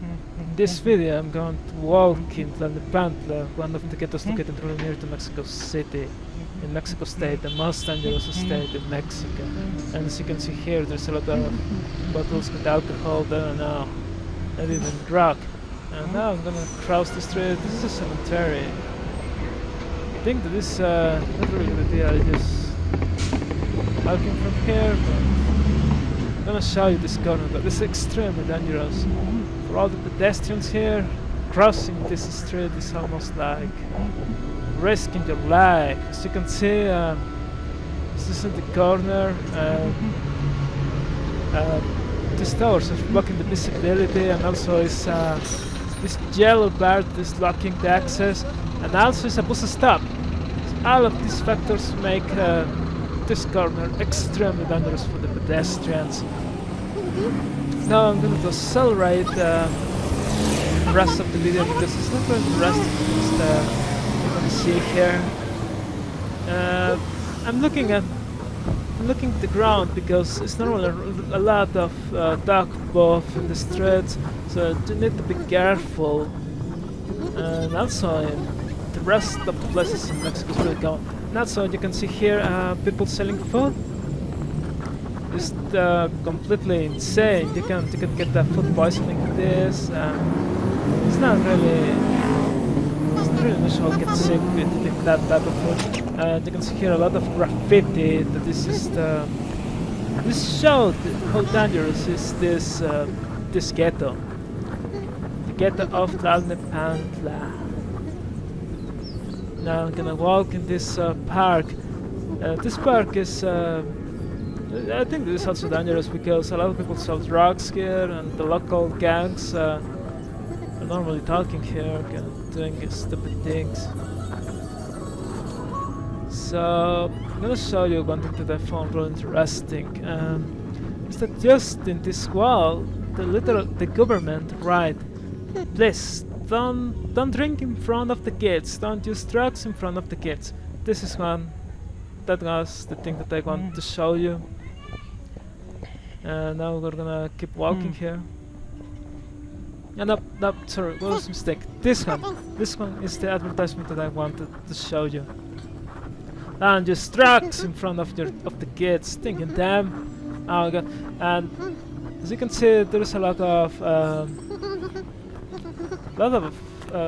In this video I'm going to walk in Tlalnepantla, one of the ghettos located really near to Mexico City, in Mexico State, the most dangerous state in Mexico. And as you can see here, there's a lot of bottles with alcohol, I don't know, maybe even drug. And now I'm gonna cross the street. This is a cemetery. I think that this is not really a good idea, I just walking from here, but I'm gonna show you this corner, but this is extremely dangerous. For all the pedestrians here, crossing this street is almost like risking your life. As you can see, this is in the corner, these towers are blocking the visibility, and also is this yellow bar is blocking the access, and also is a bus stop. So all of these factors make this corner extremely dangerous for the pedestrians. Now I'm going to accelerate the rest of the video because it's not very interesting. Just you can see here. I'm looking at the ground because it's normally a lot of dog both in the streets, so you need to be careful. And also in the rest of the places in Mexico is really common. And also you can see here people selling food. Just completely insane. You can get food poisoning with this. It's not really usual to get sick with that type of food. And you can see here a lot of graffiti. That this shows how dangerous is this ghetto. The ghetto of Tlalnepantla. Now I'm gonna walk in this park. This park is. I think this is also dangerous because a lot of people sell drugs here, and the local gangs are normally talking here, doing stupid things. So I'm gonna show you one thing that I found really interesting. Is that just in this wall, the government write, please don't drink in front of the kids, don't use drugs in front of the kids. This is one. That was the thing that I wanted to show you. And now we're gonna keep walking here. No, sorry, what was a mistake? This one is the advertisement that I wanted to show you. And just drugs in front of the kids, thinking them. Oh god! And as you can see, there is a lot of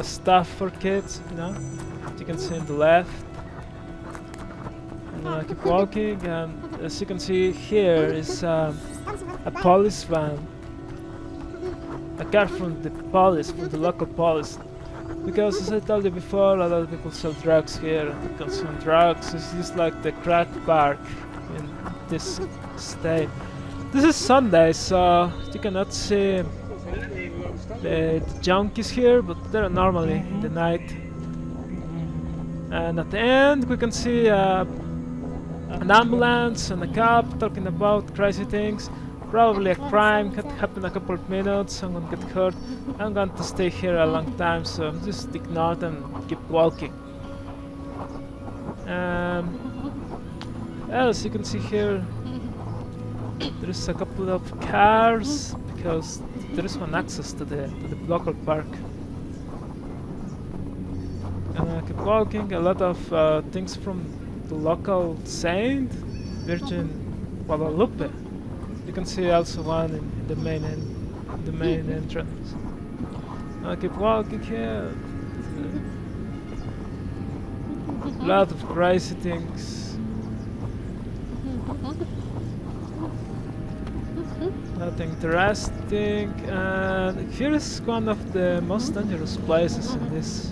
stuff for kids. You know, you can see on the left. And keep walking, and as you can see here is a police van, a car from the police, from the local police. Because as I told you before, a lot of people sell drugs here, and consume drugs. It's just like the crack park in this state. This is Sunday, so you cannot see the junkies here, but they're normally in the night. And at the end, we can see an ambulance and a cop talking about crazy things. Probably a crime could happen a couple of minutes, someone get hurt. I'm going to stay here a long time, so just ignore them and keep walking. As you can see here, there is a couple of cars because there is one access to the local park. And I keep walking. A lot of things from the local saint, Virgin Guadalupe. You can see also one in the main entrance. I keep walking here. A lot of crazy things. Nothing interesting. And here is one of the most dangerous places in this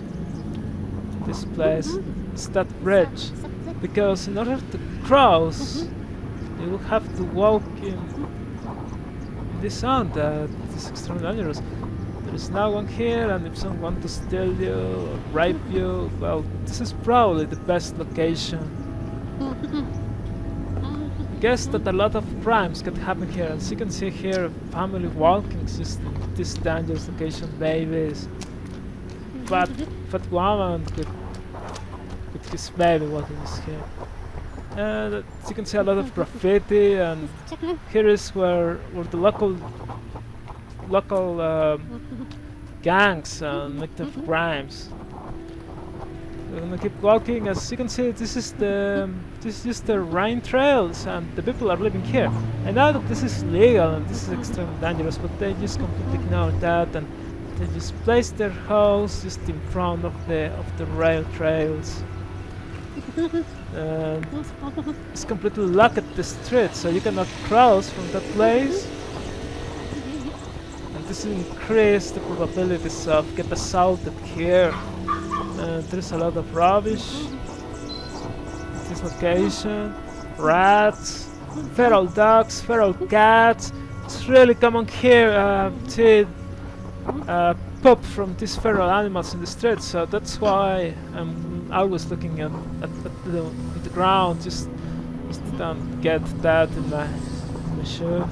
place. It's that bridge. Because in order to cross, you will have to walk in this sound that is extremely dangerous. There is no one here, and if someone wants to steal you or rape you, well, this is probably the best location. I guess that a lot of crimes can happen here. As you can see here, a family walking just in this dangerous location, babies, fat woman with his baby walking here. And as you can see, a lot of graffiti, and here is where the local local gangs and victim of crimes. We're gonna keep walking. As you can see, this is just the rain trails, and the people are living here. I know that this is legal and this is extremely dangerous, but they just completely ignore that, and they just place their house just in front of the rail trails. And it's completely locked at the street, so you cannot cross from that place. And this increases the probabilities of get assaulted here. There's a lot of rubbish at this location. Rats, feral dogs, feral cats. It's really common here to poop from these feral animals in the streets, so that's why I'm always looking at the ground, just don't get that in my shoe.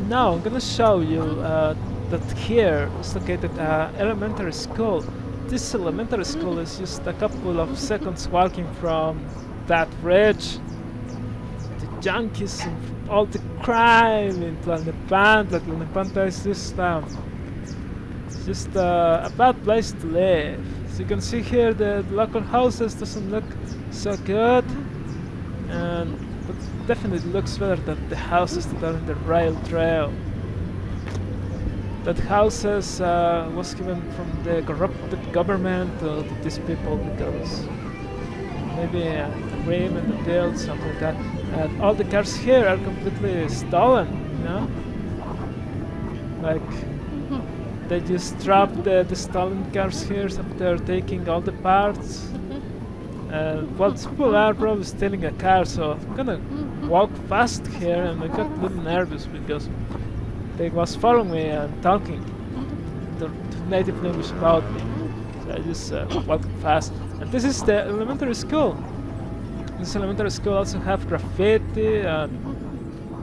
Now I'm gonna show you that here is located elementary school. This elementary school is just a couple of seconds walking from that bridge. The junkies and all the crime in Tlalnepantla. Tlalnepantla is just a bad place to live. As you can see here, the local houses doesn't look so good, but definitely looks better than the houses that are in the rail trail. That houses was given from the corrupted government to these people because maybe an agreement, a deal, something like that. And all the cars here are completely stolen, you know? Like, they just drop the stolen cars here after taking all the parts. Well, people are probably stealing a car, so I'm gonna walk fast here, and I got a little nervous because they was following me and talking the native language about me. So I just walked fast. And this is the elementary school. This elementary school also have graffiti, and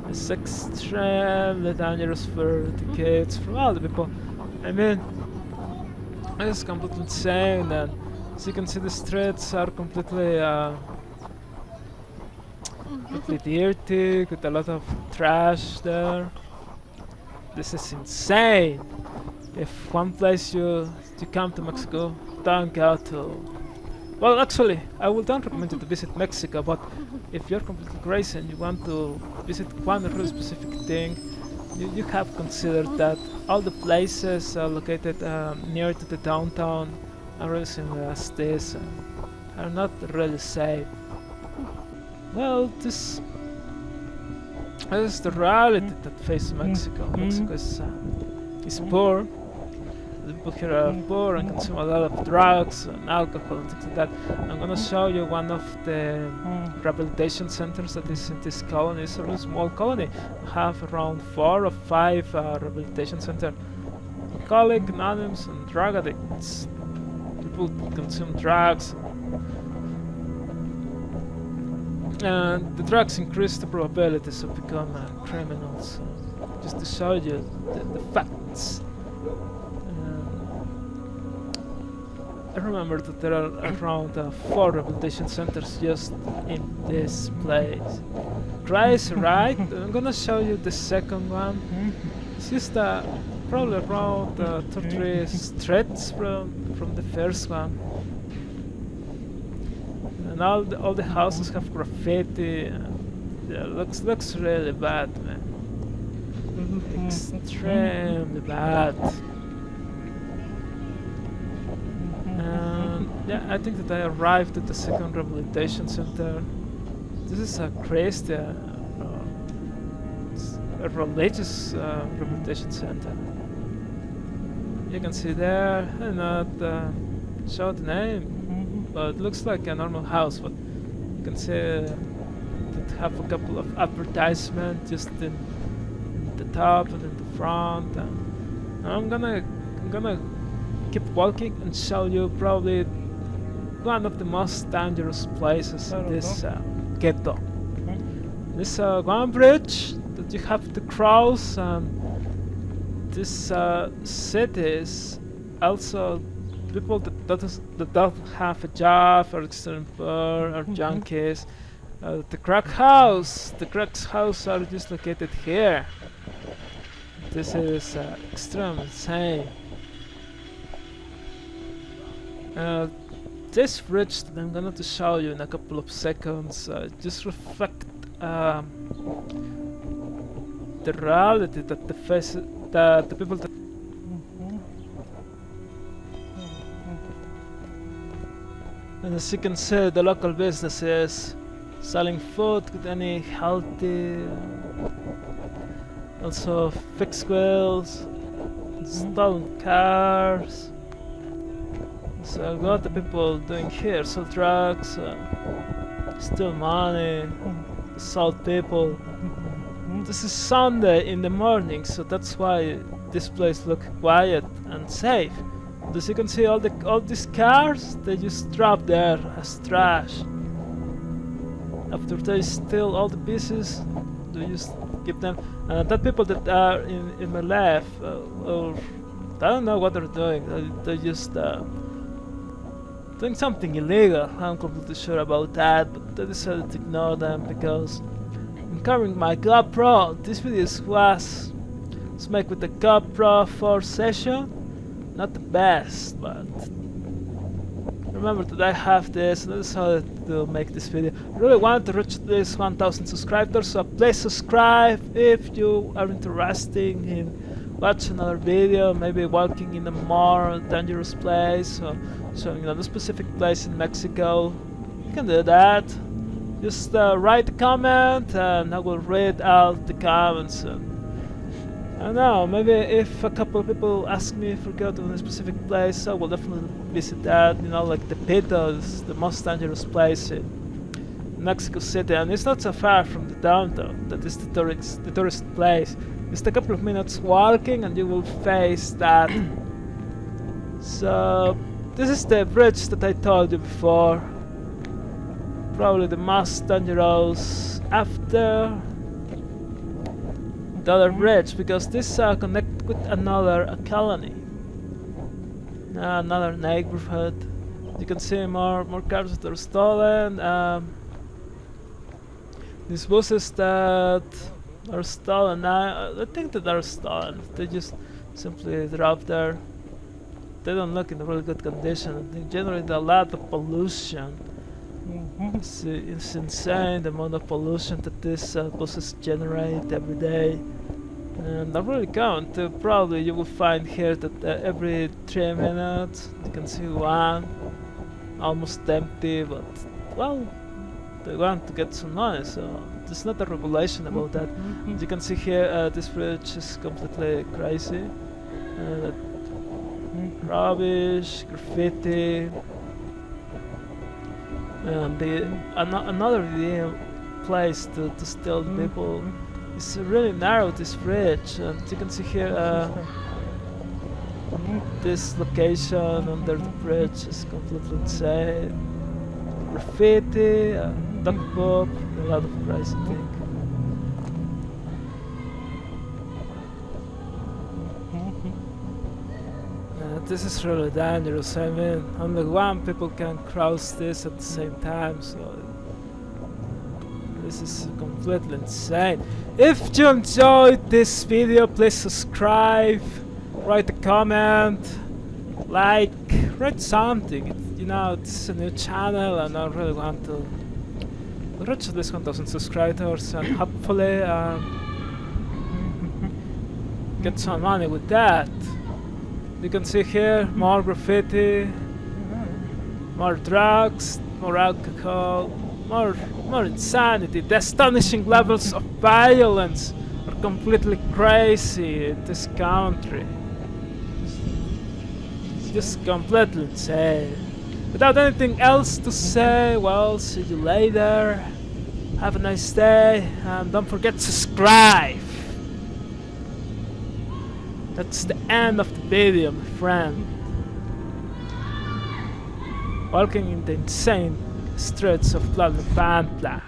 it's extremely dangerous for the kids, for all the people. I mean, it's completely insane, and as you can see, the streets are completely dirty, with a lot of trash there. This is insane. If one place you come to Mexico, don't go to... Well, actually, I don't recommend you to visit Mexico, but if you're completely crazy and you want to visit one really specific thing, you have considered that all the places located near to the downtown are really similar as this, are not really safe. Well, this is the reality that faces Mexico. Mexico is poor. The people here are poor and consume a lot of drugs and alcohol and things like that. I'm gonna show you one of the rehabilitation centers that is in this colony. It's a really small colony. We have around 4 or 5 rehabilitation centers. Alcoholic, anonymous, and drug addicts. People consume drugs. And the drugs increase the probabilities of becoming criminals. Just to show you the facts. I remember that there are around 4 rehabilitation centers just in this place. Crazy, right? I'm gonna show you the second one. It's just probably around 2 or 3 streets from the first one. And all the houses have graffiti. Yeah, looks really bad, man. Extremely bad. Yeah, I think that I arrived at the second rehabilitation center. This is a crazy, a religious rehabilitation center. You can see there, I not show the name, but it looks like a normal house. But you can see that have a couple of advertisements just in the top and in the front. And I'm gonna keep walking and show you probably one of the most dangerous places in this ghetto. This one bridge that you have to cross, and this cities also people that don't have a job, or extreme poor, or junkies. The crack house are just located here. This is extremely insane. This bridge that I'm going to show you in a couple of seconds just reflect the reality that the people that and as you can see, the local businesses selling food with any healthy, also fixed wheels, stolen cars. So what the people doing here? Sell drugs, steal money, assault people. This is Sunday in the morning, so that's why this place look quiet and safe. As you can see, all these cars, they just drop there as trash. After they steal all the pieces, they just keep them. And the people that are in my left, or I don't know what they're doing. They're just doing something illegal. I'm completely sure about that, but I decided to ignore them because I'm carrying my GoPro. This video was made with the GoPro 4 session. Not the best, but remember that I have this and I decided to make this video. I really wanted to reach this 1000 subscribers, so please subscribe if you are interested in watching another video, maybe walking in a more dangerous place or showing another specific place in Mexico. You can do that. Just write a comment and I will read out the comments. I don't know, maybe if a couple of people ask me if I go to a specific place, I will definitely visit that. You know, like the Pito is the most dangerous place in Mexico City, and it's not so far from the downtown. That is the tourist place. Just a couple of minutes walking and you will face that. So this is the bridge that I told you before. Probably the most dangerous after the other bridge, because this connect with another colony, another neighborhood. You can see more cars that are stolen. These buses that are stolen, I think that are stolen. They just simply drop there. They don't look in a really good condition. They generate a lot of pollution. It's insane the amount of pollution that these buses generate every day. And I really count. Probably you will find here that every 3 minutes you can see one almost empty, but well, they want to get some money, so there's not a regulation about that. As you can see here, this bridge is completely crazy. Rubbish, graffiti, and another place to steal the people. It's really narrow, this bridge, and you can see here this location under the bridge is completely insane. Graffiti, duck pop, a lot of crazy things. This is really dangerous. I mean, only one people can cross this at the same time, so this is completely insane. If you enjoyed this video, please subscribe, write a comment, like, write something. You know, this is a new channel and I really want to reach this 1000 subscribers and hopefully get some money with that. You can see here more graffiti, more drugs, more alcohol, more insanity. The astonishing levels of violence are completely crazy in this country. Just completely insane. Without anything else to say, well, see you later. Have a nice day and don't forget to subscribe. That's the end of the video, my friend. Walking in the insane streets of Tlalnepantla.